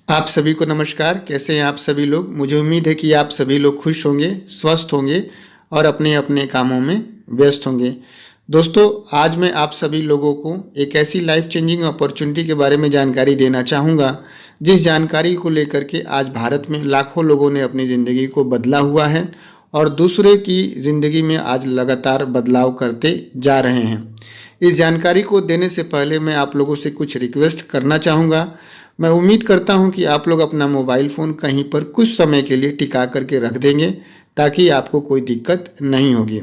आप सभी को नमस्कार। कैसे हैं आप सभी लोग? मुझे उम्मीद है कि आप सभी लोग खुश होंगे, स्वस्थ होंगे और अपने अपने कामों में व्यस्त होंगे। दोस्तों, आज मैं आप सभी लोगों को एक ऐसी लाइफ चेंजिंग अपॉर्चुनिटी के बारे में जानकारी देना चाहूँगा, जिस जानकारी को लेकर के आज भारत में लाखों लोगों ने अपनी ज़िंदगी को बदला हुआ है और दूसरे की ज़िंदगी में आज लगातार बदलाव करते जा रहे हैं। इस जानकारी को देने से पहले मैं आप लोगों से कुछ रिक्वेस्ट करना चाहूँगा। मैं उम्मीद करता हूं कि आप लोग अपना मोबाइल फ़ोन कहीं पर कुछ समय के लिए टिका करके रख देंगे, ताकि आपको कोई दिक्कत नहीं होगी।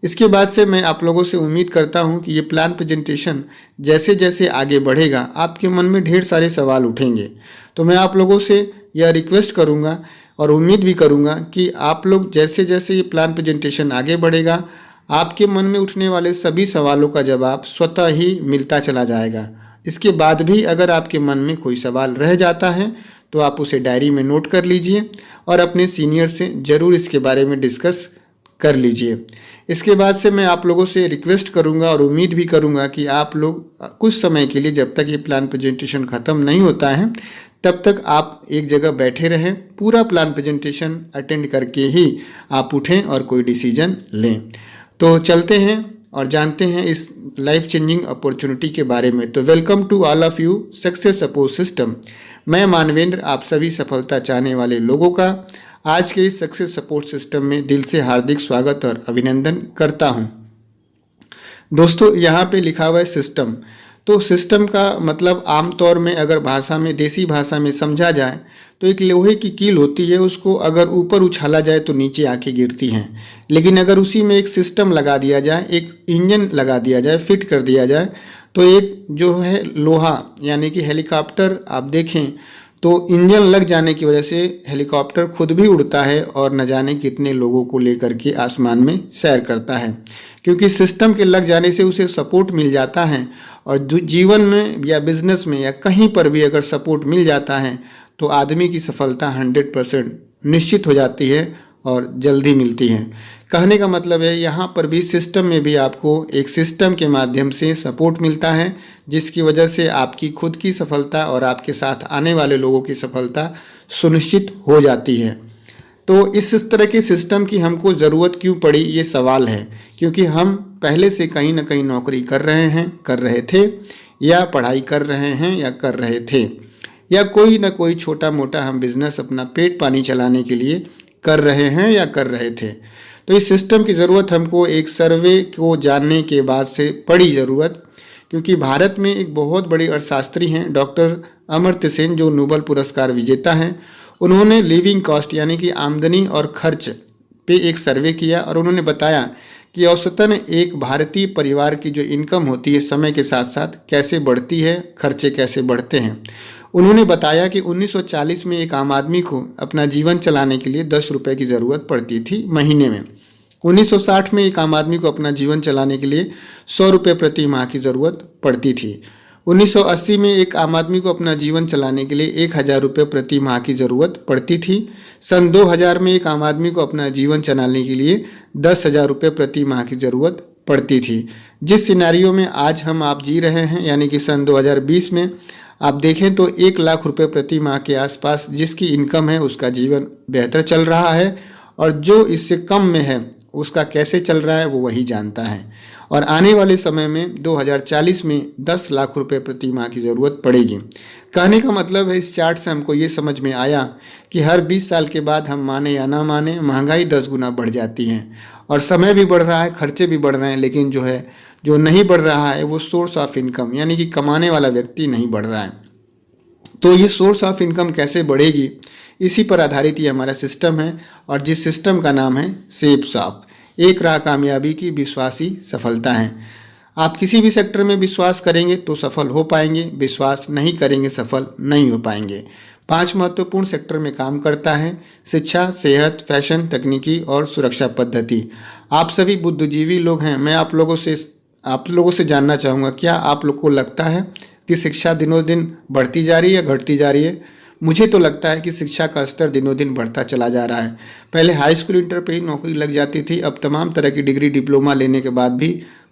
इसके बाद से मैं आप लोगों से उम्मीद करता हूं कि ये प्लान प्रेजेंटेशन जैसे जैसे आगे बढ़ेगा, आपके मन में ढेर सारे सवाल उठेंगे। तो मैं आप लोगों से यह रिक्वेस्ट करूंगा और उम्मीद भी करूंगा कि आप लोग जैसे जैसे ये प्लान प्रेजेंटेशन आगे बढ़ेगा, आपके मन में उठने वाले सभी सवालों का जवाब स्वतः ही मिलता चला जाएगा। इसके बाद भी अगर आपके मन में कोई सवाल रह जाता है तो आप उसे डायरी में नोट कर लीजिए और अपने सीनियर से ज़रूर इसके बारे में डिस्कस कर लीजिए। इसके बाद से मैं आप लोगों से रिक्वेस्ट करूंगा और उम्मीद भी करूंगा कि आप लोग कुछ समय के लिए, जब तक ये प्लान प्रेजेंटेशन ख़त्म नहीं होता है, तब तक आप एक जगह बैठे रहें। पूरा प्लान प्रेजेंटेशन अटेंड करके ही आप उठें और कोई डिसीजन लें। तो चलते हैं और जानते हैं इस लाइफ चेंजिंग अपॉर्चुनिटी के बारे में। तो welcome to all of you success support system. मैं मानवेंद्र आप सभी सफलता चाहने वाले लोगों का आज के इस सक्सेस सपोर्ट सिस्टम में दिल से हार्दिक स्वागत और अभिनंदन करता हूं। दोस्तों, यहाँ पे लिखा हुआ है सिस्टम। तो सिस्टम का मतलब आमतौर में अगर भाषा में, देसी भाषा में समझा जाए तो एक लोहे की कील होती है, उसको अगर ऊपर उछाला जाए तो नीचे आके गिरती हैं। लेकिन अगर उसी में एक सिस्टम लगा दिया जाए, एक इंजन लगा दिया जाए, फिट कर दिया जाए, तो एक जो है लोहा, यानी कि हेलीकॉप्टर आप देखें तो इंजन लग जाने की वजह से हेलीकॉप्टर खुद भी उड़ता है और न जाने कितने लोगों को लेकर के आसमान में सैर करता है, क्योंकि सिस्टम के लग जाने से उसे सपोर्ट मिल जाता है। और जीवन में या बिजनेस में या कहीं पर भी अगर सपोर्ट मिल जाता है तो आदमी की सफलता 100% निश्चित हो जाती है और जल्दी मिलती है। कहने का मतलब है, यहाँ पर भी सिस्टम में भी आपको एक सिस्टम के माध्यम से सपोर्ट मिलता है, जिसकी वजह से आपकी खुद की सफलता और आपके साथ आने वाले लोगों की सफलता सुनिश्चित हो जाती है। तो इस तरह के सिस्टम की हमको ज़रूरत क्यों पड़ी, ये सवाल है। क्योंकि हम पहले से कहीं ना कहीं नौकरी कर रहे थे, या पढ़ाई कर रहे हैं या कर रहे थे, या कोई ना कोई छोटा मोटा हम बिजनेस अपना पेट पानी चलाने के लिए कर रहे हैं या कर रहे थे। तो इस सिस्टम की ज़रूरत हमको एक सर्वे को जानने के बाद से पड़ी ज़रूरत। क्योंकि भारत में एक बहुत बड़े अर्थशास्त्री हैं, डॉक्टर अमर्त्य सेन, जो नोबेल पुरस्कार विजेता हैं। उन्होंने लिविंग कॉस्ट यानी कि आमदनी और खर्च पे एक सर्वे किया और उन्होंने बताया कि औसतन एक भारतीय परिवार की जो इनकम होती है समय के साथ साथ कैसे बढ़ती है, खर्चे कैसे बढ़ते हैं। उन्होंने बताया कि 1940 में एक आम आदमी को अपना जीवन चलाने के लिए 10 रुपये की ज़रूरत पड़ती थी महीने में। 1960 में एक आम आदमी को अपना जीवन चलाने के लिए 100 रुपये प्रति माह की ज़रूरत पड़ती थी। 1980 में एक आम आदमी को अपना जीवन चलाने के लिए 1000 रुपये प्रति माह की ज़रूरत पड़ती थी। सन 2000 में एक आम आदमी को अपना जीवन चलाने के लिए 10,000 रुपये प्रति माह की ज़रूरत पड़ती थी। जिस सिनेरियो में आज हम आप जी रहे हैं, यानी कि सन 2020 में आप देखें तो 1 लाख रुपये प्रति माह के आसपास जिसकी इनकम है उसका जीवन बेहतर चल रहा है, और जो इससे कम में है उसका कैसे चल रहा है वो वही जानता है। और आने वाले समय में 2040 में 10 लाख रुपए प्रति माह की ज़रूरत पड़ेगी। कहने का मतलब है, इस चार्ट से हमको ये समझ में आया कि हर 20 साल के बाद, हम माने या ना माने, महंगाई 10 गुना बढ़ जाती है और समय भी बढ़ रहा है, खर्चे भी बढ़ रहे हैं। लेकिन जो नहीं बढ़ रहा है वो सोर्स ऑफ इनकम, यानी कि कमाने वाला व्यक्ति नहीं बढ़ रहा है। तो ये सोर्स ऑफ इनकम कैसे बढ़ेगी, इसी पर आधारित ये हमारा सिस्टम है, और जिस सिस्टम का नाम है शेप्स ऑफ। एक राह कामयाबी की विश्वासी सफलता है। आप किसी भी सेक्टर में विश्वास करेंगे तो सफल हो पाएंगे, विश्वास नहीं करेंगे सफल नहीं हो पाएंगे। 5 महत्वपूर्ण सेक्टर में काम करता है: शिक्षा, सेहत, फैशन, तकनीकी और सुरक्षा पद्धति। आप सभी बुद्धिजीवी लोग हैं। मैं आप लोगों से जानना चाहूँगा, क्या आप लोग को लगता है कि शिक्षा दिनों दिन बढ़ती जा रही है या घटती जा रही है? मुझे तो लगता है कि शिक्षा का स्तर दिनों दिन बढ़ता चला जा रहा है। पहले हाई स्कूल इंटर पे ही नौकरी लग जाती थी, अब तमाम तरह की डिग्री डिप्लोमा लेने के बाद भी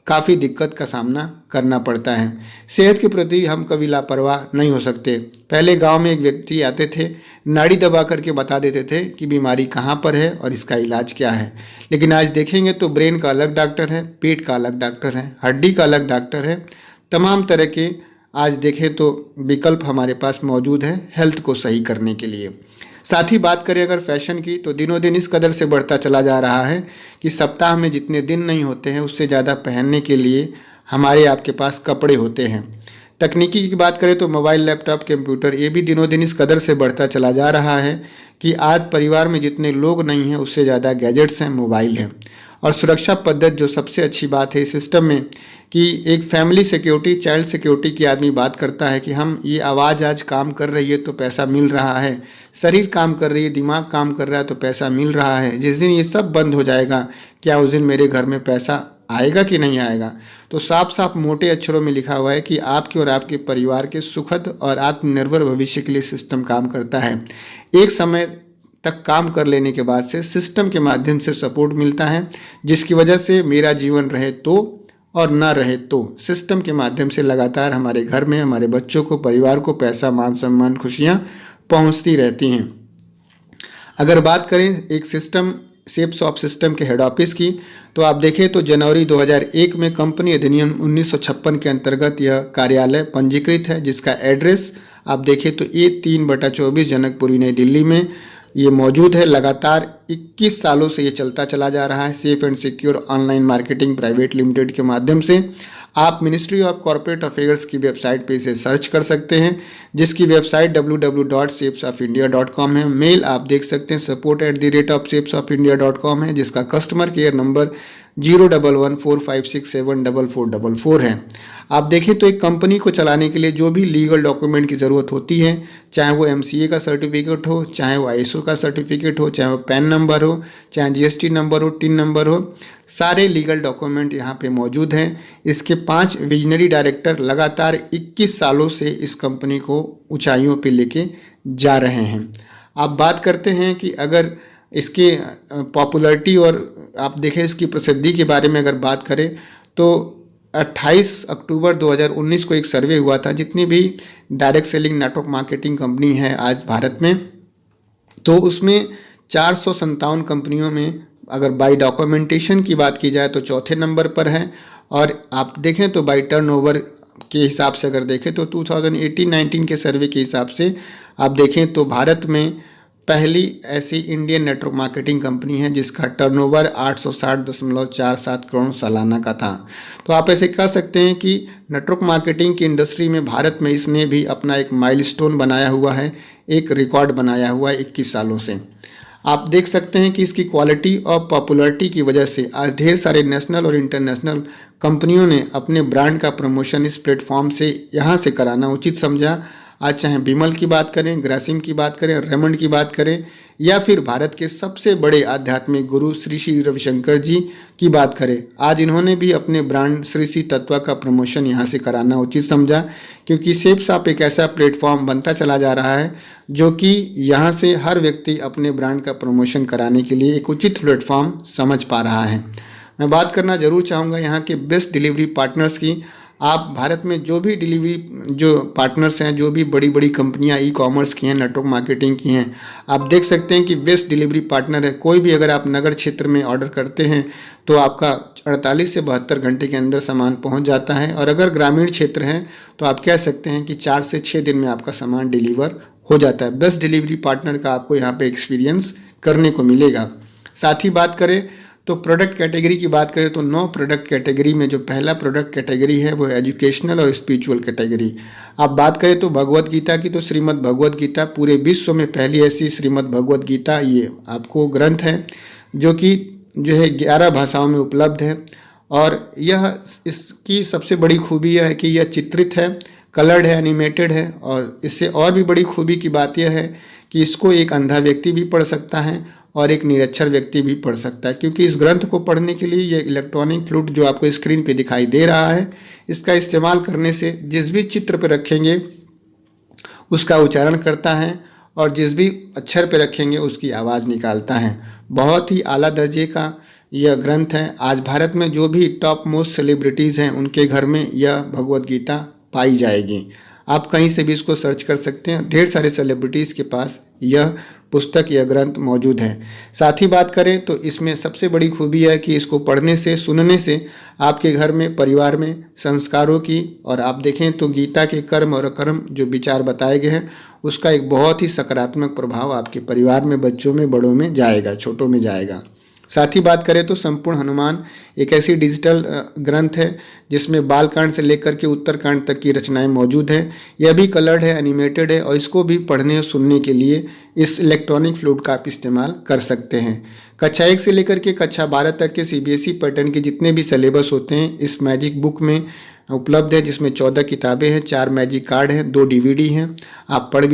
काफ़ी दिक्कत का सामना करना पड़ता है। सेहत के प्रति हम कभी लापरवाह नहीं हो सकते। पहले गांव में एक व्यक्ति आते थे, नाड़ी दबा करके बता देते थे कि बीमारी कहाँ पर है और इसका इलाज क्या है। लेकिन आज देखेंगे तो ब्रेन का अलग डॉक्टर है, पेट का अलग डॉक्टर है, हड्डी का अलग डॉक्टर है। तमाम तरह के आज देखें तो विकल्प हमारे पास मौजूद है हेल्थ को सही करने के लिए। साथ ही बात करें अगर फैशन की, तो दिनों दिन इस कदर से बढ़ता चला जा रहा है कि सप्ताह में जितने दिन नहीं होते हैं उससे ज़्यादा पहनने के लिए हमारे आपके पास कपड़े होते हैं। तकनीकी की बात करें तो मोबाइल, लैपटॉप, कंप्यूटर, ये भी दिनों दिन इस कदर से बढ़ता चला जा रहा है कि आज परिवार में जितने लोग नहीं हैं उससे ज़्यादा गैजेट्स हैं, मोबाइल हैं। और सुरक्षा पद्धति जो सबसे अच्छी बात है इस सिस्टम में कि एक फैमिली सिक्योरिटी, चाइल्ड सिक्योरिटी की आदमी बात करता है कि हम ये आवाज़ आज काम कर रही है तो पैसा मिल रहा है, शरीर काम कर रही है, दिमाग काम कर रहा है तो पैसा मिल रहा है। जिस दिन ये सब बंद हो जाएगा, क्या उस दिन मेरे घर में पैसा आएगा कि नहीं आएगा? तो साफ साफ मोटे अक्षरों में लिखा हुआ है कि आपके और आपके परिवार के सुखद और आत्मनिर्भर भविष्य के लिए सिस्टम काम करता है। एक समय तक काम कर लेने के बाद से सिस्टम के माध्यम से सपोर्ट मिलता है, जिसकी वजह से मेरा जीवन रहे तो और ना रहे तो सिस्टम के माध्यम से लगातार हमारे घर में, हमारे बच्चों को, परिवार को पैसा, मान सम्मान, खुशियाँ पहुँचती रहती हैं। अगर बात करें एक सिस्टम, शेप्स ऑफ सिस्टम के हेड ऑफिस की, तो आप देखें तो जनवरी 2001 में कंपनी अधिनियम 1956 के अंतर्गत यह कार्यालय पंजीकृत है, जिसका एड्रेस आप देखें तो A3/24 जनकपुरी नई दिल्ली में ये मौजूद है। लगातार 21 सालों से ये चलता चला जा रहा है। Safe and secure online marketing private limited के माध्यम से आप मिनिस्ट्री ऑफ कॉर्पोरेट अफेयर्स की वेबसाइट पे इसे सर्च कर सकते हैं, जिसकी वेबसाइट www.shapesofindia.com है। मेल आप देख सकते हैं support@shapesofindia.com है, जिसका कस्टमर केयर नंबर 01145674444 है। आप देखें तो एक कंपनी को चलाने के लिए जो भी लीगल डॉक्यूमेंट की ज़रूरत होती है, चाहे वो MCA का सर्टिफिकेट हो, चाहे वो ISO का सर्टिफिकेट हो, चाहे वो पैन नंबर हो, चाहे GST नंबर हो, टिन नंबर हो, सारे लीगल डॉक्यूमेंट यहाँ पे मौजूद हैं। इसके 5 विजनरी डायरेक्टर लगातार 21 सालों से इस कंपनी को ऊंचाइयों पे लेके जा रहे हैं। आप बात करते हैं कि अगर इसके पॉपुलैरिटी और आप देखें इसकी प्रसिद्धि के बारे में अगर बात करें तो 28 अक्टूबर 2019 को एक सर्वे हुआ था, जितनी भी direct selling network marketing company है आज भारत में, तो उसमें 457 कंपनियों में अगर बाय डॉक्यूमेंटेशन की बात की जाए तो चौथे नंबर पर है। और आप देखें तो बाय टर्नओवर के हिसाब से अगर देखें तो 2018-19 के सर्वे के हिसाब से आप देखें तो भारत में पहली ऐसी इंडियन नेटवर्क मार्केटिंग कंपनी है जिसका टर्नओवर 860.47 करोड़ सालाना का था। तो आप ऐसे कह सकते हैं कि नेटवर्क मार्केटिंग की इंडस्ट्री में भारत में इसने भी अपना एक माइलस्टोन बनाया हुआ है, एक रिकॉर्ड बनाया हुआ है 21 सालों से। आप देख सकते हैं कि इसकी क्वालिटी और पॉपुलैरिटी की वजह से आज ढेर सारे नेशनल और इंटरनेशनल कंपनियों ने अपने ब्रांड का प्रमोशन इस प्लेटफॉर्म से यहाँ से कराना उचित समझा। आज चाहे बिमल की बात करें, ग्रासिम की बात करें, रेमंड की बात करें, या फिर भारत के सबसे बड़े आध्यात्मिक गुरु श्री श्री रविशंकर जी की बात करें, आज इन्होंने भी अपने ब्रांड श्री श्री तत्वा का प्रमोशन यहाँ से कराना उचित समझा, क्योंकि शेप्स ऑफ एक ऐसा प्लेटफॉर्म बनता चला जा रहा है जो कि यहाँ से हर व्यक्ति अपने ब्रांड का प्रमोशन कराने के लिए एक उचित प्लेटफॉर्म समझ पा रहा है। मैं बात करना जरूर चाहूँगा यहाँ के बेस्ट डिलीवरी पार्टनर्स की। आप भारत में जो भी डिलीवरी जो पार्टनर्स हैं, जो भी बड़ी बड़ी कंपनियां ई कॉमर्स की हैं, नेटवर्क मार्केटिंग की हैं, आप देख सकते हैं कि बेस्ट डिलीवरी पार्टनर है। कोई भी अगर आप नगर क्षेत्र में ऑर्डर करते हैं तो आपका 48 से 72 घंटे के अंदर सामान पहुंच जाता है, और अगर ग्रामीण क्षेत्र है तो आप कह सकते हैं कि 4 से 6 दिन में आपका सामान डिलीवर हो जाता है। बेस्ट डिलीवरी पार्टनर का आपको यहाँ पे एक्सपीरियंस करने को मिलेगा। साथ ही बात करें तो प्रोडक्ट कैटेगरी की बात करें तो 9 प्रोडक्ट कैटेगरी में जो पहला प्रोडक्ट कैटेगरी है वो एजुकेशनल और स्पिरिचुअल कैटेगरी। आप बात करें तो भगवत गीता की, तो श्रीमद् भगवत गीता पूरे विश्व में पहली ऐसी श्रीमद् भगवत गीता ये आपको ग्रंथ है जो है 11 भाषाओं में उपलब्ध है। और यह इसकी सबसे बड़ी खूबी यह है कि यह चित्रित है, कलर्ड है, एनिमेटेड है, और इससे और भी बड़ी खूबी की बात यह है कि इसको एक अंधा व्यक्ति भी पढ़ सकता है और एक निरक्षर व्यक्ति भी पढ़ सकता है, क्योंकि इस ग्रंथ को पढ़ने के लिए ये इलेक्ट्रॉनिक फ्लूट जो आपको स्क्रीन पे दिखाई दे रहा है, इसका इस्तेमाल करने से जिस भी चित्र पे रखेंगे उसका उच्चारण करता है और जिस भी अक्षर पे रखेंगे उसकी आवाज़ निकालता है। बहुत ही आला दर्जे का यह ग्रंथ है। आज भारत में जो भी टॉप मोस्ट सेलिब्रिटीज़ हैं उनके घर में यह भगवत गीता पाई जाएगी। आप कहीं से भी इसको सर्च कर सकते हैं, ढेर सारे सेलिब्रिटीज़ के पास यह पुस्तक, यह ग्रंथ मौजूद है। साथ ही बात करें तो इसमें सबसे बड़ी खूबी है कि इसको पढ़ने से, सुनने से आपके घर में, परिवार में संस्कारों की, और आप देखें तो गीता के कर्म और अकर्म जो विचार बताए गए हैं उसका एक बहुत ही सकारात्मक प्रभाव आपके परिवार में, बच्चों में, बड़ों में जाएगा, छोटों में जाएगा। साथ ही बात करें तो संपूर्ण हनुमान एक ऐसी डिजिटल ग्रंथ है जिसमें बालकांड से लेकर के उत्तरकांड तक की रचनाएं मौजूद है। यह भी कलर्ड है, एनिमेटेड है, और इसको भी पढ़ने और सुनने के लिए इस इलेक्ट्रॉनिक फ्लूट का आप इस्तेमाल कर सकते हैं। कक्षा 1 से लेकर के कक्षा 12 तक के CBSE पैटर्न के जितने भी सिलेबस होते हैं इस मैजिक बुक में उपलब्ध है, जिसमें 14 किताबें हैं, 4 मैजिक कार्ड हैं, 2 DVD हैं। आप पढ़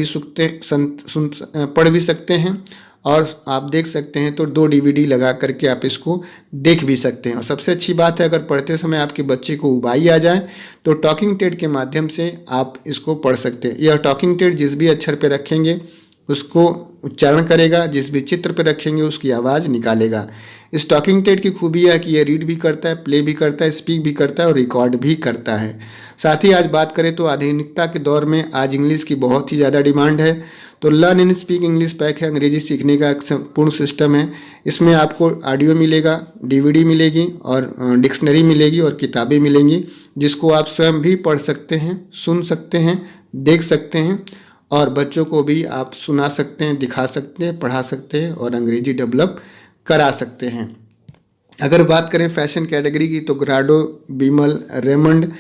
भी सकते हैं और आप देख सकते हैं, तो 2 DVD लगा करके आप इसको देख भी सकते हैं। और सबसे अच्छी बात है, अगर पढ़ते समय आपके बच्चे को उबाई आ जाए तो टॉकिंग टेड के माध्यम से आप इसको पढ़ सकते हैं। यह टॉकिंग टेड जिस भी अक्षर पे रखेंगे उसको उच्चारण करेगा, जिस भी चित्र पे रखेंगे उसकी आवाज़ निकालेगा। इस टॉकिंग टेड की खूबी है कि यह रीड भी करता है, प्ले भी करता है, स्पीक भी करता है और रिकॉर्ड भी करता है। साथ ही आज बात करें तो आधुनिकता के दौर में आज इंग्लिश की बहुत ही ज़्यादा डिमांड है, तो learn and speak English pack है, अंग्रेजी सीखने का एक संपूर्ण सिस्टम है। इसमें आपको ऑडियो मिलेगा, DVD मिलेगी और डिक्शनरी मिलेगी और किताबें मिलेंगी, जिसको आप स्वयं भी पढ़ सकते हैं, सुन सकते हैं, देख सकते हैं, और बच्चों को भी आप सुना सकते हैं, दिखा सकते हैं, पढ़ा सकते हैं और अंग्रेजी डेवलप करा सकते हैं। अगर बात करें फैशन कैटेगरी की तो ग्राडो, बिमल, रेमंड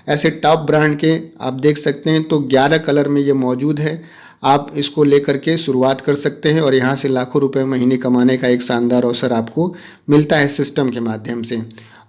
ऐसे टॉप ब्रांड के आप देख सकते हैं, तो 11 कलर में ये मौजूद है। आप इसको लेकर के शुरुआत कर सकते हैं और यहाँ से लाखों रुपए महीने कमाने का एक शानदार अवसर आपको मिलता है सिस्टम के माध्यम से।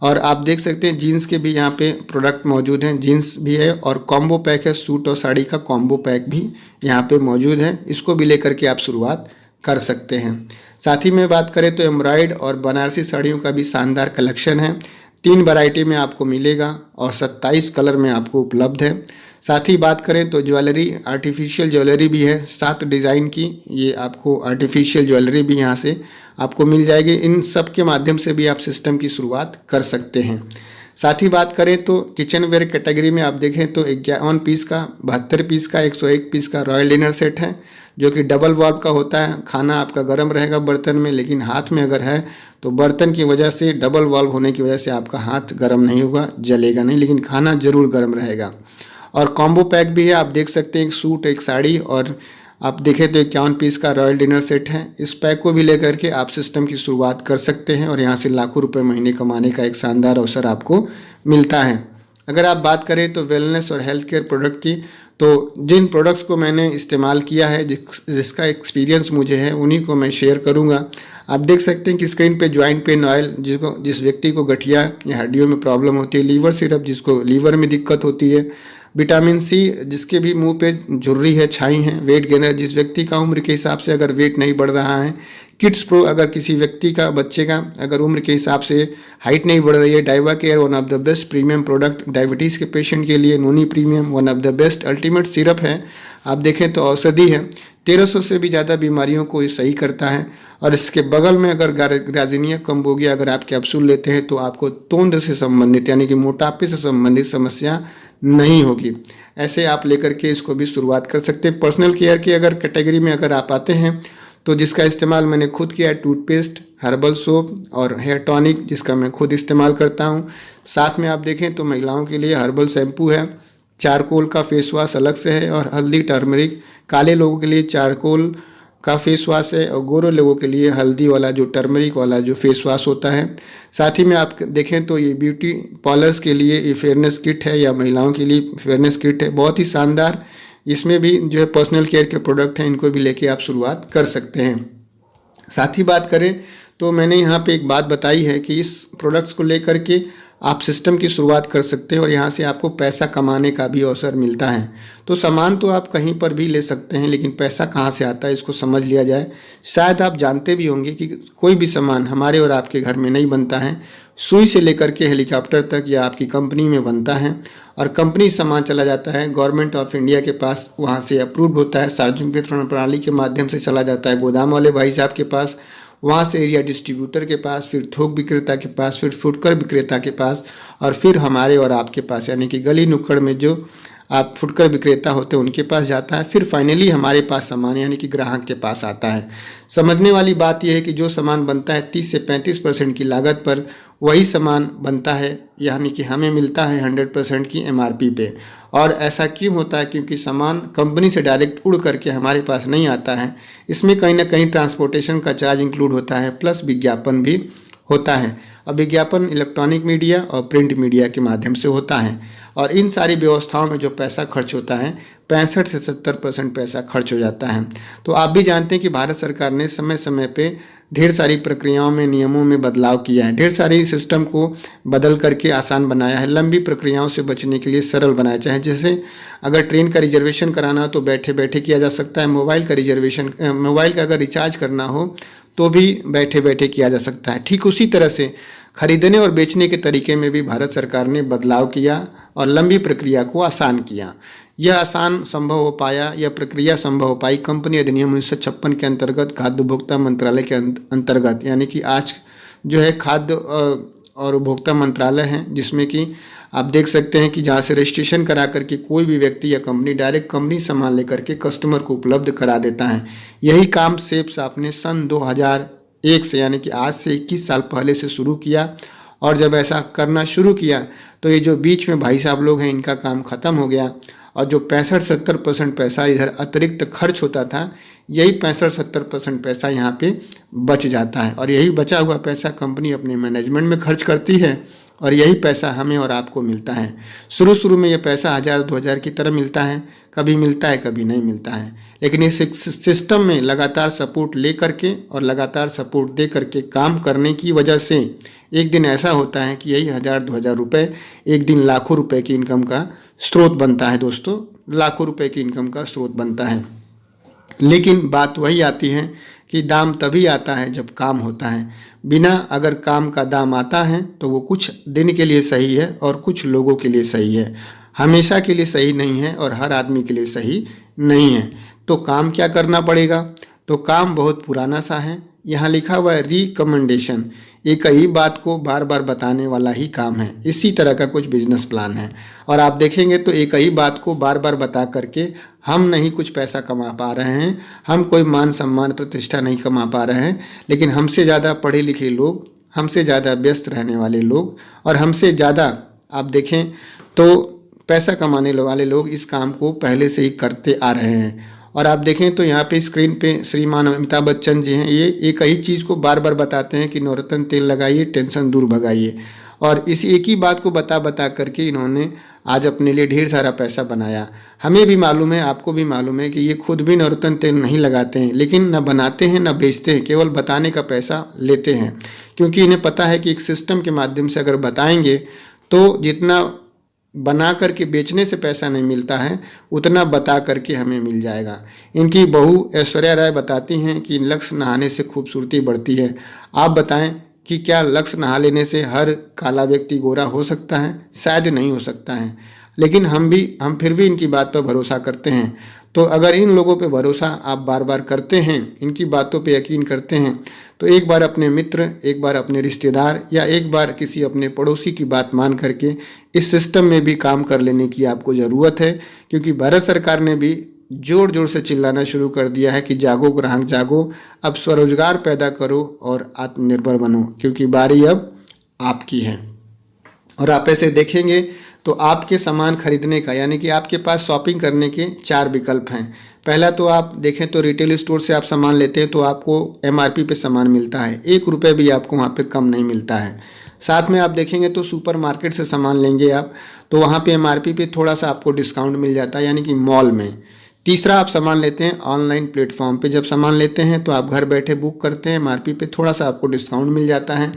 और आप देख सकते हैं जीन्स के भी यहाँ पे प्रोडक्ट मौजूद हैं, जीन्स भी है और कॉम्बो पैक है, सूट और साड़ी का कॉम्बो पैक भी यहाँ पे मौजूद है। इसको भी लेकर के आप शुरुआत कर सकते हैं। साथ ही में बात करें तो एम्ब्रॉयड और बनारसी साड़ियों का भी शानदार कलेक्शन है, 3 वैरायटी में आपको मिलेगा और 27 कलर में आपको उपलब्ध है। साथ ही बात करें तो ज्वेलरी, आर्टिफिशियल ज्वेलरी भी है 7 डिज़ाइन की, ये आपको आर्टिफिशियल ज्वेलरी भी यहाँ से आपको मिल जाएगी। इन सब के माध्यम से भी आप सिस्टम की शुरुआत कर सकते हैं। साथ ही बात करें तो किचन वेयर कैटेगरी में आप देखें तो 51 पीस का, 72 पीस का, 101 पीस का रॉयल डिनर सेट है, जो कि डबल वॉल्व का होता है। खाना आपका गर्म रहेगा बर्तन में, लेकिन हाथ में अगर है तो बर्तन की वजह से, डबल वॉल्व होने की वजह से आपका हाथ गर्म नहीं होगा, जलेगा नहीं, लेकिन खाना जरूर गर्म रहेगा। और कॉम्बो पैक भी है, आप देख सकते हैं, एक सूट, एक साड़ी, और आप देखें तो 51 पीस का रॉयल डिनर सेट है। इस पैक को भी लेकर के आप सिस्टम की शुरुआत कर सकते हैं और यहाँ से लाखों रुपए महीने कमाने का एक शानदार अवसर आपको मिलता है। अगर आप बात करें तो वेलनेस और हेल्थ केयर प्रोडक्ट की, तो जिन प्रोडक्ट्स को मैंने इस्तेमाल किया है, जिसका एक्सपीरियंस मुझे है, उन्हीं को मैं शेयर करूंगा। आप देख सकते हैं कि स्क्रीन पे जॉइंट पेन ऑयल, जिस व्यक्ति को गठिया या हड्डियों में प्रॉब्लम होती है, लीवर सिरप जिसको लीवर में दिक्कत होती है, विटामिन सी जिसके भी मुंह पे झुर्री है, छाई है, वेट गेनर जिस व्यक्ति का उम्र के हिसाब से अगर वेट नहीं बढ़ रहा है, किड्स प्रो अगर किसी व्यक्ति का, बच्चे का अगर उम्र के हिसाब से हाइट नहीं बढ़ रही है, diva care one of the best premium product, diabetes के पेशेंट के लिए noni premium one of the best ultimate syrup है। आप देखें तो औषधि है, 1300 से भी ज़्यादा बीमारियों को ये सही करता है। और इसके बगल में अगर ग्राजिनिया कंबोगिया अगर आप कैप्सूल लेते हैं तो आपको तोंद से संबंधित यानी कि मोटापे से संबंधित समस्या नहीं होगी। ऐसे आप लेकर के इसको भी शुरुआत कर सकते हैं। पर्सनल केयर की अगर कैटेगरी में अगर आप आते हैं तो जिसका इस्तेमाल मैंने खुद किया है, टूथपेस्ट, हर्बल सोप और हेयर टॉनिक जिसका मैं खुद इस्तेमाल करता हूँ। साथ में आप देखें तो महिलाओं के लिए हर्बल शैम्पू है, चारकोल का फेस वॉश अलग से है और हल्दी टर्मरिक, काले लोगों के लिए चारकोल का फेस वॉश है और गोरे लोगों के लिए हल्दी वाला जो टर्मरिक वाला जो फेस वॉश होता है। साथ ही में आप देखें तो ये ब्यूटी पार्लर्स के लिए ये फेयरनेस किट है या महिलाओं के लिए फेयरनेस किट है, बहुत ही शानदार। इसमें भी जो है पर्सनल केयर के प्रोडक्ट हैं, इनको भी लेके आप शुरुआत कर सकते हैं। साथ ही बात करें तो मैंने यहाँ पे एक बात बताई है कि इस प्रोडक्ट्स को लेकर के आप सिस्टम की शुरुआत कर सकते हैं और यहाँ से आपको पैसा कमाने का भी अवसर मिलता है। तो सामान तो आप कहीं पर भी ले सकते हैं, लेकिन पैसा कहाँ से आता है इसको समझ लिया जाए। शायद आप जानते भी होंगे कि कोई भी सामान हमारे और आपके घर में नहीं बनता है, सुई से लेकर के हेलीकॉप्टर तक या आपकी कंपनी में बनता है और कंपनी सामान चला जाता है गवर्नमेंट ऑफ इंडिया के पास, वहाँ से अप्रूव होता है, सार्वजनिक वितरण प्रणाली के माध्यम से चला जाता है गोदाम वाले भाई साहब के पास, वहाँ से एरिया डिस्ट्रीब्यूटर के पास, फिर थोक विक्रेता के पास, फिर फुटकर विक्रेता के पास, और फिर हमारे और आपके पास, यानी कि गली नुक्कड़ में जो आप फुटकर विक्रेता होते हैं उनके पास जाता है। फिर फाइनली हमारे पास सामान यानी कि ग्राहक के पास आता है। समझने वाली बात यह है कि जो सामान बनता है 30 से 35% की लागत पर, वही सामान बनता है, यानी कि हमें मिलता है 100% की MRP पे। और ऐसा क्यों होता है? क्योंकि सामान कंपनी से डायरेक्ट उड़ करके हमारे पास नहीं आता है। इसमें कहीं ना कहीं ट्रांसपोर्टेशन का चार्ज इंक्लूड होता है, प्लस विज्ञापन भी होता है। और विज्ञापन इलेक्ट्रॉनिक मीडिया और प्रिंट मीडिया के माध्यम से होता है। और इन सारी व्यवस्थाओं में जो पैसा खर्च होता है 65 से 70% पैसा खर्च हो जाता है। तो आप भी जानते हैं कि भारत सरकार ने समय समय पे ढेर सारी प्रक्रियाओं में, नियमों में बदलाव किया है, ढेर सारी सिस्टम को बदल करके आसान बनाया है, लंबी प्रक्रियाओं से बचने के लिए सरल बनाया। चाहे जैसे अगर ट्रेन का रिजर्वेशन कराना हो तो बैठे बैठे किया जा सकता है, मोबाइल का अगर रिचार्ज करना हो तो भी बैठे बैठे किया जा सकता है। ठीक उसी तरह से खरीदने और बेचने के तरीके में भी भारत सरकार ने बदलाव किया और लंबी प्रक्रिया को आसान किया। यह आसान संभव हो पाया, यह प्रक्रिया संभव हो पाई कंपनी अधिनियम 1956 के अंतर्गत, खाद्य उपभोक्ता मंत्रालय के अंतर्गत, यानी कि आज जो है खाद्य और उपभोक्ता मंत्रालय है, जिसमें कि आप देख सकते हैं कि जहाँ से रजिस्ट्रेशन करा करके कोई भी व्यक्ति या कंपनी डायरेक्ट कंपनी सामान लेकर के कस्टमर को उपलब्ध करा देता है। यही काम सेप्स आपने सन 2001 से, यानी कि आज से 21 साल पहले से शुरू किया। और जब ऐसा करना शुरू किया तो ये जो बीच में भाई साहब लोग हैं इनका काम ख़त्म हो गया, और जो 65-70% पैसा इधर अतिरिक्त खर्च होता था, यही 65-70% पैसा यहाँ पे बच जाता है। और यही बचा हुआ पैसा कंपनी अपने मैनेजमेंट में खर्च करती है, और यही पैसा हमें और आपको मिलता है। शुरू में यह पैसा 1000-2000 की तरह मिलता है, कभी मिलता है कभी नहीं मिलता है, लेकिन इस सिस्टम में लगातार सपोर्ट ले करके और लगातार सपोर्ट दे करके काम करने की वजह से एक दिन ऐसा होता है कि यही 1000-2000 रुपये एक दिन लाखों रुपए की इनकम का स्रोत बनता है। दोस्तों, लाखों रुपए की इनकम का स्रोत बनता है। लेकिन बात वही आती है कि दाम तभी आता है जब काम होता है। बिना अगर काम का दाम आता है तो वो कुछ दिन के लिए सही है और कुछ लोगों के लिए सही है, हमेशा के लिए सही नहीं है और हर आदमी के लिए सही नहीं है। तो काम क्या करना पड़ेगा? तो काम बहुत पुराना सा है। यहाँ लिखा हुआ है रिकमेंडेशन, एक ही बात को बार बार बताने वाला ही काम है। इसी तरह का कुछ बिजनेस प्लान है। और आप देखेंगे तो एक ही बात को बार बार बता करके हम नहीं कुछ पैसा कमा पा रहे हैं, हम कोई मान सम्मान प्रतिष्ठा नहीं कमा पा रहे हैं, लेकिन हमसे ज़्यादा पढ़े लिखे लोग, हमसे ज़्यादा व्यस्त रहने वाले लोग और हमसे ज़्यादा आप देखें तो पैसा कमाने वाले लोग इस काम को पहले से ही करते आ रहे हैं। और आप देखें तो यहाँ पे स्क्रीन पे श्रीमान अमिताभ बच्चन जी हैं, ये एक ही चीज़ को बार बार बताते हैं कि नवरत्न तेल लगाइए, टेंशन दूर भगाइए। और इस एक ही बात को बता करके इन्होंने आज अपने लिए ढेर सारा पैसा बनाया। हमें भी मालूम है, आपको भी मालूम है कि ये खुद भी नवरत्न तेल नहीं लगाते हैं, लेकिन न बनाते हैं न बेचते हैं, केवल बताने का पैसा लेते हैं। क्योंकि इन्हें पता है कि एक सिस्टम के माध्यम से अगर बताएंगे तो जितना बना करके बेचने से पैसा नहीं मिलता है, उतना बता करके हमें मिल जाएगा। इनकी बहू ऐश्वर्या राय बताती हैं कि लक्ष्य नहाने से खूबसूरती बढ़ती है। आप बताएं कि क्या लक्ष्य नहा लेने से हर काला व्यक्ति गोरा हो सकता है? शायद नहीं हो सकता है, लेकिन हम फिर भी इनकी बात पर भरोसा करते हैं। तो अगर इन लोगों पे भरोसा आप बार बार करते हैं, इनकी बातों पे यकीन करते हैं, तो एक बार अपने मित्र, एक बार अपने रिश्तेदार या एक बार किसी अपने पड़ोसी की बात मान करके इस सिस्टम में भी काम कर लेने की आपको ज़रूरत है। क्योंकि भारत सरकार ने भी जोर जोर से चिल्लाना शुरू कर दिया है कि जागो ग्राहक जागो, अब स्वरोजगार पैदा करो और आत्मनिर्भर बनो, क्योंकि बारी अब आपकी है। और आप ऐसे देखेंगे तो आपके सामान खरीदने का, यानी कि आपके पास शॉपिंग करने के 4 विकल्प हैं। पहला तो आप देखें तो रिटेल स्टोर से आप सामान लेते हैं तो आपको MRP पे सामान मिलता है, 1 रुपये भी आपको वहाँ पे कम नहीं मिलता है। साथ में आप देखेंगे तो सुपर मार्केट से सामान लेंगे आप तो वहाँ पे MRP पे थोड़ा सा आपको डिस्काउंट मिल जाता है, यानी कि मॉल में। तीसरा आप सामान लेते हैं ऑनलाइन प्लेटफॉर्म पे, जब सामान लेते हैं तो आप घर बैठे बुक करते हैं, MRP पे थोड़ा सा आपको डिस्काउंट मिल जाता है।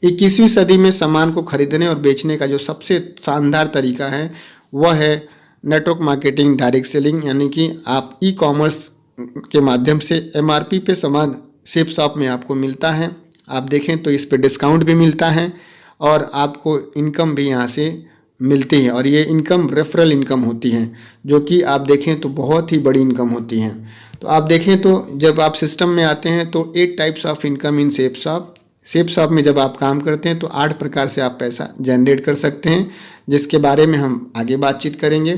21वीं सदी में सामान को खरीदने और बेचने का जो सबसे शानदार तरीका है वह है नेटवर्क मार्केटिंग, डायरेक्ट सेलिंग, यानी कि आप ई-कॉमर्स के माध्यम से MRP पे सामान सेप शॉप में आपको मिलता है। आप देखें तो इस पे डिस्काउंट भी मिलता है और आपको इनकम भी यहाँ से मिलती है, और ये इनकम रेफरल इनकम होती है, जो कि आप देखें तो बहुत ही बड़ी इनकम होती है। तो आप देखें तो जब आप सिस्टम में आते हैं तो 8 types of income in safe shop में जब आप काम करते हैं तो 8 प्रकार से आप पैसा जनरेट कर सकते हैं, जिसके बारे में हम आगे बातचीत करेंगे।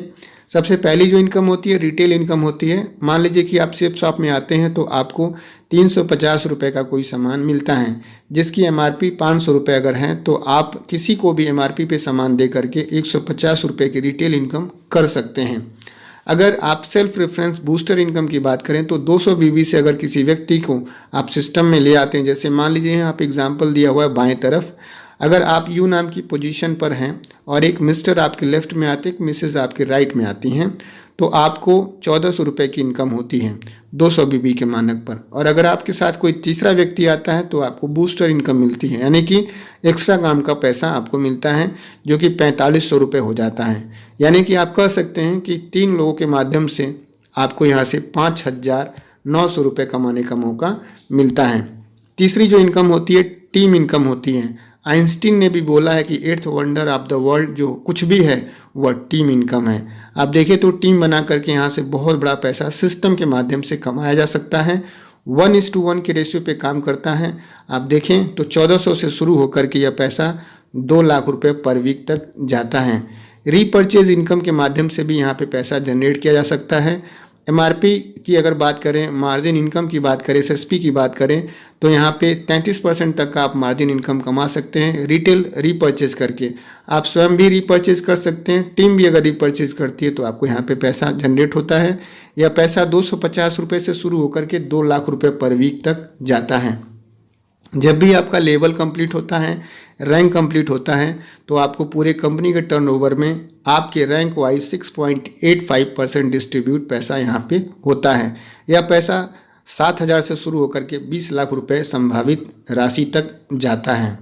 सबसे पहली जो इनकम होती है रिटेल इनकम होती है। मान लीजिए कि आप सेफ शॉप में आते हैं तो आपको 350 रुपये का कोई सामान मिलता है, जिसकी एमआरपी 500 रुपये अगर है तो आप किसी को भी एमआरपी पे सामान दे करके 150 रुपये की रिटेल इनकम कर सकते हैं। अगर आप सेल्फ रेफरेंस बूस्टर इनकम की बात करें तो 200 बीबी से अगर किसी व्यक्ति को आप सिस्टम में ले आते हैं, जैसे मान लीजिए यहाँ आप एग्जाम्पल दिया हुआ है बाएं तरफ, अगर आप यू नाम की पोजीशन पर हैं और एक मिस्टर आपके लेफ्ट में आते एक मिसेस आपके राइट में आती हैं, तो आपको 1400 रुपये की इनकम होती है 200 बीबी के मानक पर। और अगर आपके साथ कोई तीसरा व्यक्ति आता है तो आपको बूस्टर इनकम मिलती है, यानी कि एक्स्ट्रा काम का पैसा आपको मिलता है, जो कि 4500 रुपये हो जाता है। यानी कि आप कह सकते हैं कि 3 लोगों के माध्यम से आपको यहाँ से 5900 रुपये कमाने का मौका मिलता है। तीसरी जो इनकम होती है टीम इनकम होती है। आइंस्टीन ने भी बोला है कि 8th wonder of the world जो कुछ भी है वह टीम इनकम है। आप देखें तो टीम बना करके यहाँ से बहुत बड़ा पैसा सिस्टम के माध्यम से कमाया जा सकता है। 1:1 के रेशियो पे काम करता है। आप देखें तो 1400 से शुरू होकर के यह पैसा 2 लाख रुपए पर वीक तक जाता है। रीपर्चेज इनकम के माध्यम से भी यहाँ पे पैसा जनरेट किया जा सकता है। एमआरपी की अगर बात करें, मार्जिन इनकम की बात करें, एसएसपी की बात करें तो यहाँ पे 33% तक का आप मार्जिन इनकम कमा सकते हैं रिटेल रीपर्चेज करके। आप स्वयं भी रीपर्चेज कर सकते हैं, टीम भी अगर रीपर्चेज करती है तो आपको यहाँ पे पैसा जनरेट होता है। यह पैसा 250 रुपये से शुरू होकर के 2 लाख रुपये पर वीक तक जाता है। जब भी आपका लेवल कंप्लीट होता है, रैंक कंप्लीट होता है, तो आपको पूरे कंपनी के टर्नओवर में आपके रैंक वाइज 6.85% डिस्ट्रीब्यूट पैसा यहाँ पे होता है। यह पैसा 7000 से शुरू होकर के 20 लाख रुपए संभावित राशि तक जाता है।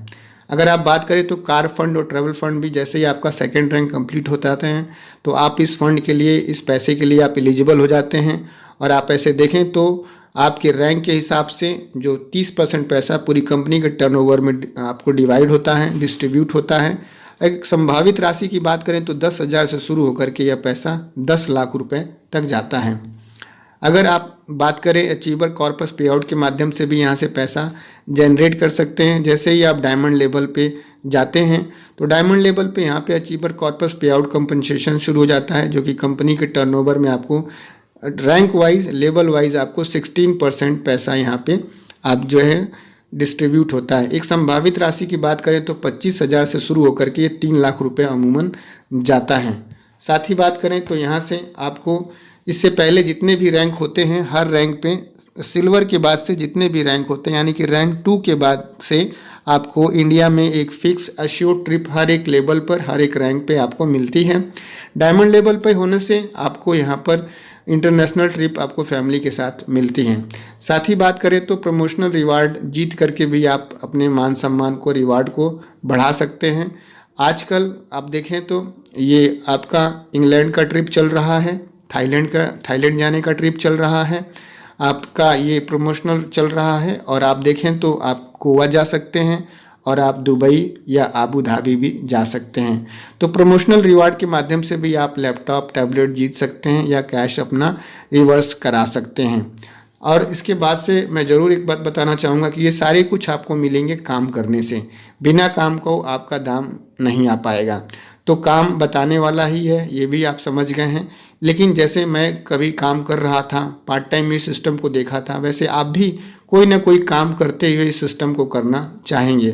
अगर आप बात करें तो कार फंड और ट्रैवल फंड भी जैसे ही आपका सेकेंड रैंक कंप्लीट हो जाते हैं तो आप इस फंड के लिए, इस पैसे के लिए आप एलिजिबल हो जाते हैं। और आप ऐसे देखें तो आपके रैंक के हिसाब से जो 30% पैसा पूरी कंपनी के टर्नओवर में आपको डिवाइड होता है, डिस्ट्रीब्यूट होता है। एक संभावित राशि की बात करें तो 10,000 से शुरू होकर के यह पैसा 10 लाख रुपए तक जाता है। अगर आप बात करें अचीवर कॉर्पस पे आउट के माध्यम से भी यहाँ से पैसा जनरेट कर सकते हैं। जैसे ही आप डायमंड लेवल पे जाते हैं तो डायमंड लेवल पे यहाँ पे अचीवर कॉर्पस पे आउट कंपनसेशन शुरू हो जाता है, जो कि कंपनी के टर्नओवर में आपको रैंक वाइज, लेवल वाइज आपको 16% पैसा यहाँ पे आप जो है डिस्ट्रीब्यूट होता है। एक संभावित राशि की बात करें तो 25,000 से शुरू होकर के 3 लाख रुपए अमूमन जाता है। साथ ही बात करें तो यहाँ से आपको इससे पहले जितने भी रैंक होते हैं, हर रैंक पे सिल्वर के बाद से जितने भी रैंक होते हैं, यानी कि रैंक 2 के बाद से आपको इंडिया में एक फिक्स अश्योर्ड ट्रिप हर एक लेवल पर, हर एक रैंक पे आपको मिलती है। डायमंड लेवल पे होने से आपको यहाँ पर इंटरनेशनल ट्रिप आपको फैमिली के साथ मिलती हैं। साथ ही बात करें तो प्रमोशनल रिवार्ड जीत करके भी आप अपने मान सम्मान को, रिवार्ड को बढ़ा सकते हैं। आजकल आप देखें तो ये आपका इंग्लैंड का ट्रिप चल रहा है, थाईलैंड जाने का ट्रिप चल रहा है, आपका ये प्रमोशनल चल रहा है। और आप देखें तो आप गोवा जा सकते हैं और आप दुबई या आबू धाबी भी जा सकते हैं। तो प्रमोशनल रिवार्ड के माध्यम से भी आप लैपटॉप, टैबलेट जीत सकते हैं या कैश अपना रिवर्स करा सकते हैं। और इसके बाद से मैं ज़रूर एक बात बताना चाहूँगा कि ये सारे कुछ आपको मिलेंगे काम करने से। बिना काम को आपका दाम नहीं आ पाएगा। तो काम बताने वाला ही है, ये भी आप समझ गए हैं। लेकिन जैसे मैं कभी काम कर रहा था, पार्ट टाइम में सिस्टम को देखा था, वैसे आप भी कोई ना कोई काम करते हुए इस सिस्टम को करना चाहेंगे।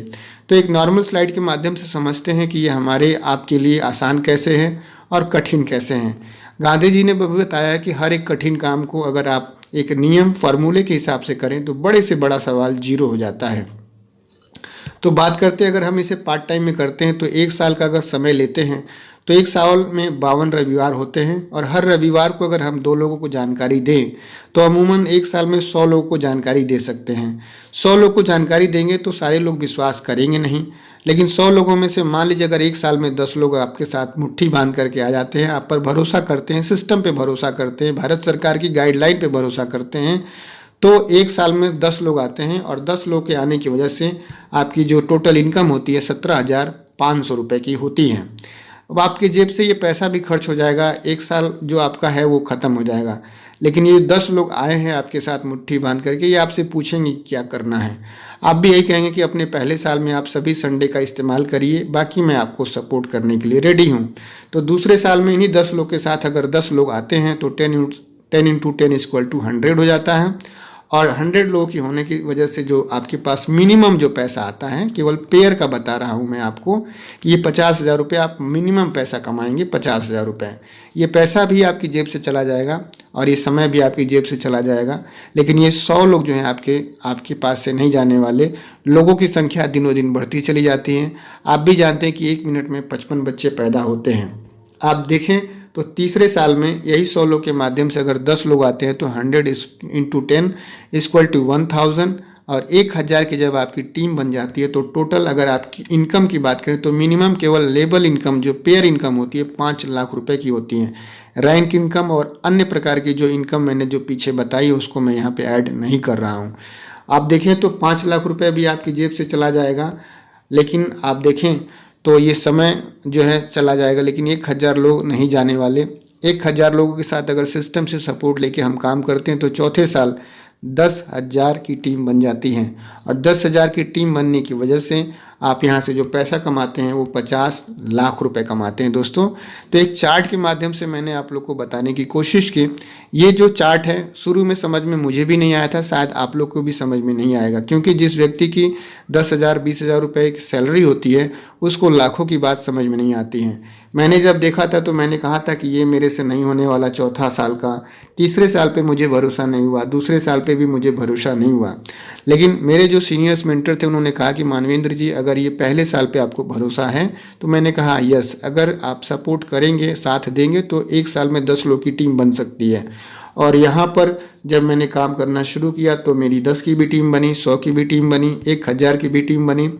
तो एक नॉर्मल स्लाइड के माध्यम से समझते हैं कि ये हमारे आपके लिए आसान कैसे है और कठिन कैसे हैं। गांधी जी ने भी बताया कि हर एक कठिन काम को अगर आप एक नियम, फार्मूले के हिसाब से करें तो बड़े से बड़ा सवाल जीरो हो जाता है। तो बात करते हैं, अगर हम इसे पार्ट टाइम में करते हैं तो 1 साल का अगर समय लेते हैं तो 1 साल में 52 रविवार होते हैं। और हर रविवार को अगर हम 2 लोगों को जानकारी दें तो अमूमन 1 साल में 100 लोगों को जानकारी दे सकते हैं। 100 लोगों को जानकारी देंगे तो सारे लोग विश्वास करेंगे नहीं, लेकिन 100 लोगों में से मान लीजिए अगर 1 साल में 10 लोग आपके साथ मुट्ठी बांध करके आ जाते हैं, आप पर भरोसा करते हैं, सिस्टम पे भरोसा करते हैं, भारत सरकार की गाइडलाइन पे भरोसा करते हैं, तो 1 साल में 10 लोग आते हैं। और 10 लोग के आने की वजह से आपकी जो टोटल इनकम होती है 17,500 रुपये की होती है। अब आपकी जेब से ये पैसा भी खर्च हो जाएगा, 1 साल जो आपका है वो ख़त्म हो जाएगा। लेकिन ये 10 लोग आए हैं आपके साथ मुट्ठी बांध करके, ये आपसे पूछेंगे क्या करना है। आप भी यही कहेंगे कि अपने पहले साल में आप सभी संडे का इस्तेमाल करिए, बाकी मैं आपको सपोर्ट करने के लिए रेडी हूँ। तो दूसरे साल में इन्हीं 10 लोग के साथ अगर 10 लोग आते हैं तो 10 इंटू 10 इक्वल टू 100 हो जाता है। और 100 लोगों की होने की वजह से जो आपके पास मिनिमम जो पैसा आता है, केवल पेयर का बता रहा हूँ मैं आपको, कि ये 50,000 रुपये आप मिनिमम पैसा कमाएंगे, 50,000 रुपये। ये पैसा भी आपकी जेब से चला जाएगा और ये समय भी आपकी जेब से चला जाएगा, लेकिन ये 100 लोग जो हैं आपके पास से नहीं जाने वाले। लोगों की संख्या दिनों दिन बढ़ती चली जाती है। आप भी जानते हैं कि 1 मिनट में 55 बच्चे पैदा होते हैं। आप देखें तो तीसरे साल में यही 100 लोग के माध्यम से अगर 10 लोग आते हैं तो 100 इंटू 10 इक्वल टू 1000, और 1000 की जब आपकी टीम बन जाती है तो टोटल अगर आपकी इनकम की बात करें तो मिनिमम केवल लेबल इनकम जो पेयर इनकम होती है 5 लाख रुपए की होती है। रैंक इनकम और अन्य प्रकार की जो इनकम मैंने जो पीछे बताई है उसको मैं यहाँ पे ऐड नहीं कर रहा हूँ। आप देखें तो 5 लाख रुपए भी आपकी जेब से चला जाएगा, लेकिन आप देखें तो ये समय जो है चला जाएगा, लेकिन 1000 लोग नहीं जाने वाले। 1000 लोगों के साथ अगर सिस्टम से सपोर्ट लेके हम काम करते हैं तो चौथे साल 10,000 की टीम बन जाती है। और 10,000 की टीम बनने की वजह से आप यहाँ से जो पैसा कमाते हैं वो 50 लाख रुपए कमाते हैं दोस्तों। तो एक चार्ट के माध्यम से मैंने आप लोग को बताने की कोशिश की। ये जो चार्ट है शुरू में समझ में मुझे भी नहीं आया था, शायद आप लोग को भी समझ में नहीं आएगा, क्योंकि जिस व्यक्ति की 10,000 20,000 रुपये की सैलरी होती है उसको लाखों की बात समझ में नहीं आती है। मैंने जब देखा था तो मैंने कहा था कि ये मेरे से नहीं होने वाला। चौथा साल का तीसरे साल पे मुझे भरोसा नहीं हुआ, दूसरे साल पे भी मुझे भरोसा नहीं हुआ, लेकिन मेरे जो सीनियर्स मेंटर थे उन्होंने कहा कि मानवेंद्र जी अगर ये पहले साल पे आपको भरोसा है, तो मैंने कहा यस, अगर आप सपोर्ट करेंगे, साथ देंगे तो 1 साल में 10 लोग की टीम बन सकती है। और यहाँ पर जब मैंने काम करना शुरू किया तो मेरी 10 की भी टीम बनी, 100 की भी टीम बनी, 1000 की भी टीम बनी।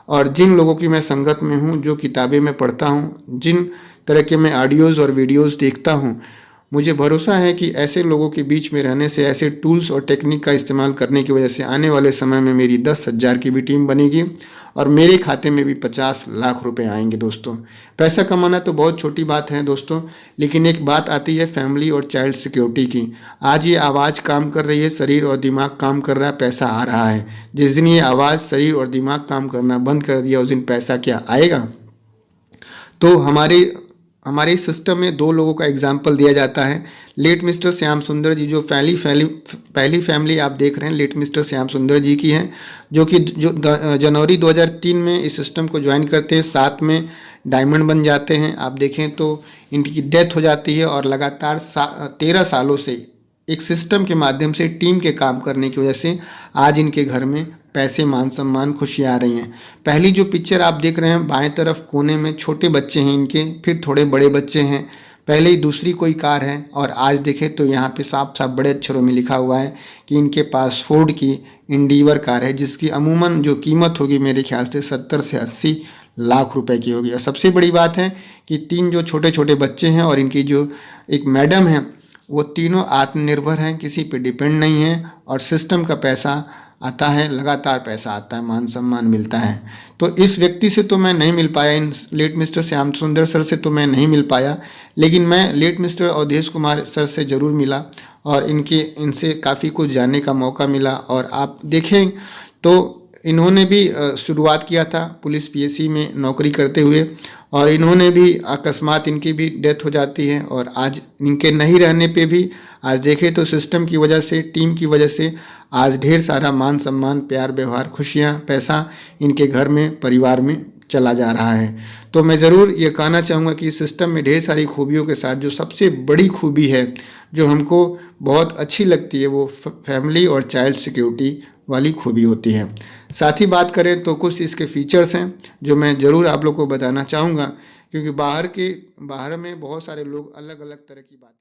और जिन लोगों की मैं संगत में हूँ, जो किताबें मैं पढ़ता हूँ, जिन तरह के मैं ऑडियोज़ और वीडियोज़ देखता हूँ, मुझे भरोसा है कि ऐसे लोगों के बीच में रहने से, ऐसे टूल्स और टेक्निक का इस्तेमाल करने की वजह से आने वाले समय में मेरी 10,000 की भी टीम बनेगी और मेरे खाते में भी 50 लाख रुपए आएंगे दोस्तों। पैसा कमाना तो बहुत छोटी बात है दोस्तों, लेकिन एक बात आती है फैमिली और चाइल्ड सिक्योरिटी की। आज ये आवाज़ काम कर रही है, शरीर और दिमाग काम कर रहा है, पैसा आ रहा है। जिस दिन ये आवाज़, शरीर और दिमाग काम करना बंद कर दिया उस दिन पैसा क्या आएगा? तो हमारे सिस्टम में 2 लोगों का एग्जाम्पल दिया जाता है। लेट मिस्टर श्याम सुंदर जी, जो पहली फैमिली आप देख रहे हैं लेट मिस्टर श्याम सुंदर जी की है, जो जनवरी 2003 में इस सिस्टम को ज्वाइन करते हैं, 7 में डायमंड बन जाते हैं। आप देखें तो इनकी डेथ हो जाती है और लगातार 13 सालों से एक सिस्टम के माध्यम से टीम के काम करने की वजह से आज इनके घर में पैसे, मान सम्मान, खुशियाँ आ रही हैं। पहली जो पिक्चर आप देख रहे हैं बाएं तरफ कोने में, छोटे बच्चे हैं इनके, फिर थोड़े बड़े बच्चे हैं, पहले ही दूसरी कोई कार है, और आज देखें तो यहाँ पे साफ साफ बड़े अक्षरों में लिखा हुआ है कि इनके पास फोर्ड की इंडिवर कार है, जिसकी अमूमन जो कीमत होगी मेरे ख्याल से 70 से 80 लाख रुपए की होगी। और सबसे बड़ी बात है कि 3 जो छोटे छोटे बच्चे हैं और इनकी जो एक मैडम है, वो तीनों आत्मनिर्भर हैं, किसी पे डिपेंड नहीं है, और सिस्टम का पैसा आता है, लगातार पैसा आता है, मान सम्मान मिलता है। तो इस व्यक्ति से तो मैं नहीं मिल पाया, इन लेट मिस्टर श्याम सुंदर सर से तो मैं नहीं मिल पाया, लेकिन मैं late mister Awadhesh Kumar sir से ज़रूर मिला और इनसे काफ़ी कुछ जानने का मौका मिला। और आप देखें तो इन्होंने भी शुरुआत किया था पुलिस पीएससी में नौकरी करते हुए, और इन्होंने भी अकस्मात इनकी भी डेथ हो जाती है, और आज इनके नहीं रहने पे भी आज देखें तो सिस्टम की वजह से, टीम की वजह से आज ढेर सारा मान सम्मान, प्यार, व्यवहार, खुशियाँ, पैसा इनके घर में, परिवार में चला जा रहा है। तो मैं ज़रूर ये कहना चाहूँगा कि इस सिस्टम में ढेर सारी खूबियों के साथ जो सबसे बड़ी खूबी है, जो हमको बहुत अच्छी लगती है, वो फैमिली और चाइल्ड सिक्योरिटी वाली खूबी होती है। साथ ही बात करें तो कुछ इसके फीचर्स हैं जो मैं ज़रूर आप लोग को बताना चाहूँगा, क्योंकि बाहर में बहुत सारे लोग अलग अलग तरह की बातें